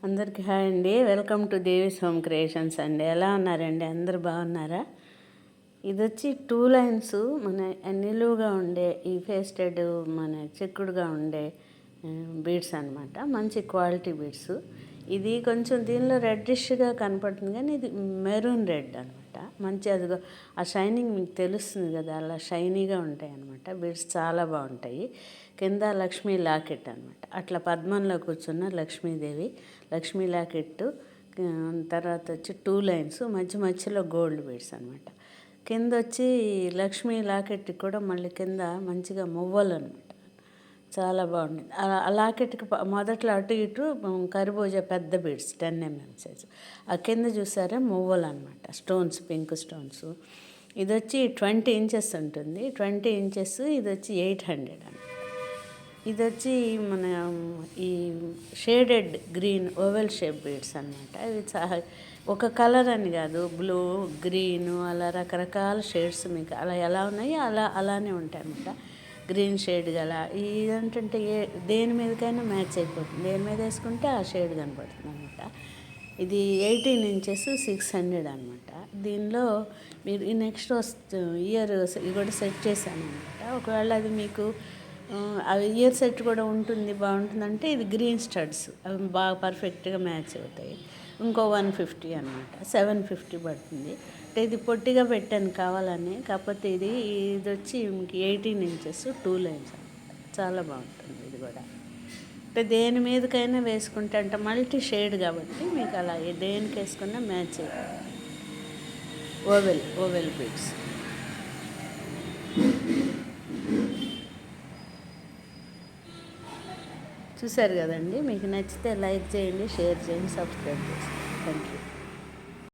అందరికీ హాయ్ అండి. Welcome to Devi's home creations అండి. ఎలా ఉన్నారండి? అందరు బాగున్నారా? ఇది వచ్చి 2 లైన్స్ మన నిలువుగా ఉండే ఈ ఫేస్టెడ్ మన చెక్కుడుగా ఉండే బీడ్స్ అనమాట. మంచి క్వాలిటీ బీడ్స్. ఇది కొంచెం దీనిలో రెడ్డిష్గా కనపడుతుంది, కానీ ఇది మెరూన్ రెడ్ అనమాట. మంచి అదిగో ఆ షైనింగ్ మీకు తెలుస్తుంది కదా, అలా షైనీగా ఉంటాయి అనమాట. బీడ్స్ చాలా బాగుంటాయి. కింద లక్ష్మీ లాకెట్ అనమాట. అట్లా పద్మంలో కూర్చున్న లక్ష్మీదేవి, లక్ష్మీ లాకెట్, తర్వాత వచ్చి 2 లైన్స్, మధ్య మధ్యలో గోల్డ్ బీడ్స్ అనమాట. కింద వచ్చి లక్ష్మీ లాకెట్ కూడా మళ్ళీ కింద మంచిగా మువ్వలు అనమాట. చాలా బాగుంటుంది. ఆ లాకెట్కి మొదట్లో అటు ఇటు కరిబూజా పెద్ద బీడ్స్ 10 mm సైజు. ఆ కింద చూసారా మువ్వలు అనమాట, స్టోన్స్, పింక్ స్టోన్స్. ఇది వచ్చి 20 inches ఉంటుంది. 20 inches. ఇది వచ్చి 800 అనమాట. ఇది వచ్చి మన ఈ shaded green oval shape beads అనమాట. ఇవి ఒక కలర్ అని కాదు, బ్లూ, గ్రీను, అలా రకరకాల షేడ్స్ మీకు అలా ఎలా ఉన్నాయో అలానే ఉంటాయి అనమాట. గ్రీన్ షేడ్ గల ఇదేంటంటే దేని మీదకైనా మ్యాచ్ అయిపోతుంది. దేని మీద వేసుకుంటే ఆ షేడ్ కనపడుతుంది అనమాట. ఇది 18 inches 600 అనమాట. దీనిలో మీరు ఈ నెక్స్ట్ ఇయర్ ఇది కూడా సెట్ చేశాను అనమాట. ఒకవేళ అది మీకు అవి ఇయర్ సెట్ కూడా ఉంటుంది, బాగుంటుందంటే ఇది గ్రీన్ స్టడ్స్, అవి బాగా పర్ఫెక్ట్గా మ్యాచ్ అవుతాయి. ఇంకో 150 అనమాట, 750 పడుతుంది. అంటే ఇది పొట్టిగా పెట్టాను కావాలని, కాకపోతే ఇది వచ్చి మీకు 18 inches 2 lines అనమాట. చాలా బాగుంటుంది ఇది కూడా. అంటే దేని మీదకైనా వేసుకుంటే అంటే మల్టీ షేడ్ కాబట్టి మీకు అలా దేనికి వేసుకున్నా మ్యాచ్ అవుతుంది. Oval beads. చూశారు కదండి. మీకు నచ్చితే లైక్ చేయండి, షేర్ చేయండి, సబ్స్క్రైబ్ చేయండి. Thank you.